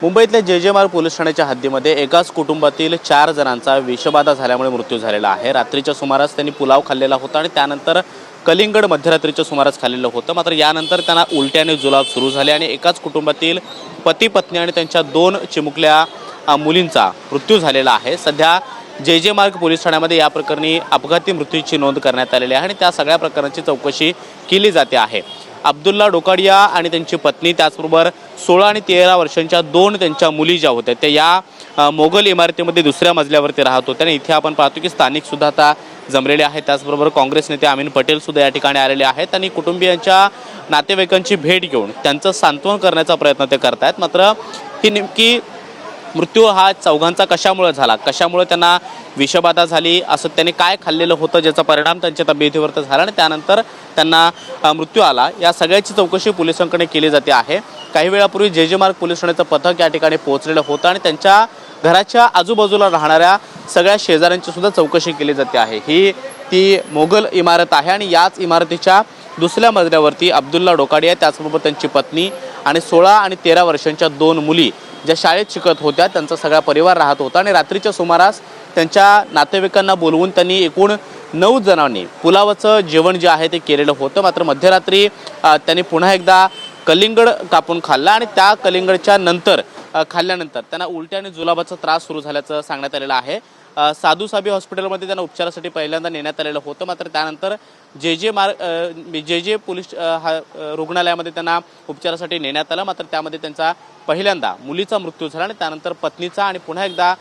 मुंबईतल्या जे मार्ग पोलीस ठाण्याच्या हद्दीमध्ये एकाच कुटुंबातील 4 जणांचा विषबाधा झाल्यामुळे मृत्यू झालेला आहे। रात्रीच्या सुमारास त्यांनी पुलाव खाल्लेला होता आणि त्यानंतर कलिंगड मध्यरात्रीच्या सुमारास खाल्लेलं होतं। मात्र यानंतर त्यांना उलट्याने जुलाब सुरू झाले आणि एकाच कुटुंबातील पती पत्नी आणि त्यांच्या 2 चिमुकल्या मुलींचा मृत्यू झालेला आहे। सध्या जे मार्ग पोलीस ठाण्यामध्ये या प्रकरणी अपघाती मृत्यूची नोंद करण्यात आलेली आहे आणि त्या सगळ्या प्रकरणाची चौकशी केली जाते आहे। अब्दुल्ला डोकाडिया आणि त्यांची पत्नी त्याचबरोबर 16 आणि 13 वर्षांच्या 2 त्यांच्या मुली ज्या होत्या त्या या मोगल इमारतीमध्ये दुसऱ्या मजल्यावरती राहत होत्या आणि इथे आपण पाहतो की स्थानिक सुद्धा आता जमलेले आहेत। त्याचबरोबर काँग्रेस नेते अमीन पटेल सुद्धा या ठिकाणी आलेले आहेत आणि कुटुंबियांच्या नातेवाईकांची भेट घेऊन त्यांचं सांत्वन करण्याचा प्रयत्न ते करतायत। मात्र ही नेमकी मृत्यू हा चौघांचा कशामुळे झाला, कशामुळे त्यांना विषबाधा झाली, असं त्यांनी काय खाल्लेलं होतं ज्याचा परिणाम त्यांच्या तब्येतीवर झाला आणि त्यानंतर त्यांना मृत्यू आला, या सगळ्याची चौकशी पोलिसांकडे केली जाते आहे। काही वेळापूर्वी जे मार्ग पोलीस ठाण्याचं पथक या ठिकाणी पोहोचलेलं होतं आणि त्यांच्या घराच्या आजूबाजूला राहणाऱ्या सगळ्या शेजाऱ्यांची सुद्धा चौकशी केली जाते आहे। ही ती मोगल इमारत आहे आणि याच इमारतीच्या दुसऱ्या मजल्यावरती अब्दुल्ला डोकाडिया त्याचबरोबर त्यांची पत्नी आणि 16 आणि 13 वर्षांच्या 2 मुली ज्या शाळेत शिकत होत्या त्यांचा सगळा परिवार राहत होता आणि रात्रीच्या सुमारास त्यांच्या नातेवाईकांना बोलवून त्यांनी एकूण 9 जणांनी पुलावाचं जेवण जे आहे ते केलेलं होतं। मात्र मध्यरात्री त्यांनी पुन्हा एकदा कलिंगड कापून खाल्ला आणि त्या कलिंगडच्या नंतर खाल्ल्यानंतर त्यांना उलट्या आणि जुलाबाचा त्रास सुरू झाल्याचं सांगण्यात आलेलं आहे। साधू साबी हॉस्पिटलमध्ये त्यांना उपचारासाठी पहिल्यांदा नेण्यात आलेलं होतं। मात्र त्यानंतर जे पोलीस रुग्णालयामध्ये त्यांना उपचारासाठी नेण्यात आलं। मात्र त्यामध्ये त्यांचा पहिल्यांदा मुलीचा मृत्यू झाला आणि त्यानंतर पत्नीचा आणि पुन्हा एकदा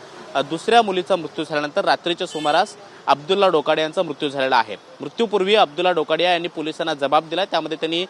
दुसऱ्या मुलीचा मृत्यू झाल्यानंतर रात्रीच्या सुमारास अब्दुल्ला डोकाडिया यांचा मृत्यू झालेला आहे। मृत्यूपूर्वी अब्दुल्ला डोकाडिया यांनी पोलिसांना जबाब दिला, त्यामध्ये त्यांनी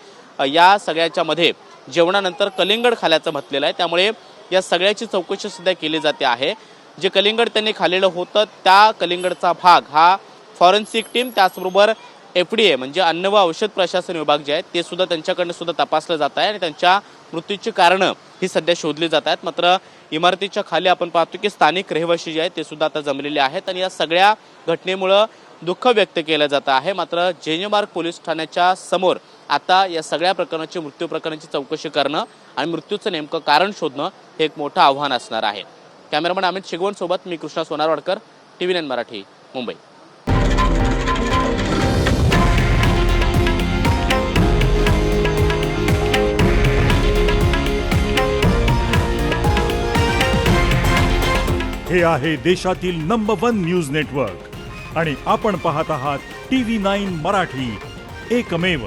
या सगळ्याच्या मध्ये जेवणानंतर कलिंगड खाल्याचं म्हटलेलं आहे। त्यामुळे या सगळ्याची चौकशी सुद्धा केली जाते आहे। जे कलिंगड त्यांनी खाल्लेलं होतं त्या कलिंगडचा भाग हा फॉरेन्सिक टीम त्याचबरोबर FDA म्हणजे अन्न व औषध प्रशासन विभाग जे आहेत ते सुद्धा त्यांच्याकडनं सुद्धा तपासलं जात आहे आणि त्यांच्या मृत्यूची कारणं ही सध्या शोधली जात आहेत। मात्र इमारतीच्या खाली आपण पाहतो की स्थानिक रहिवासी जे आहेत ते सुद्धा आता जमलेले आहेत आणि या सगळ्या घटनेमुळे दुःख व्यक्त केलं जात आहे। मात्र जे मार्ग पोलीस ठाण्याच्या समोर आता या सगळ्या प्रकरणाची मृत्यू प्रकरणाची चौकशी करणं आणि मृत्यूचं नेमकं कारण शोधणं हे एक मोठं आव्हान असणार आहे। कॅमेरामन अमित शिगवण सोबत मी कृष्णा सोनारवाडकर, TV9 मराठी, मुंबई। हे आहे देशातील नंबर 1 न्यूज नेटवर्क आणि आपण पाहत आहात TV9 मराठी, एकमेव।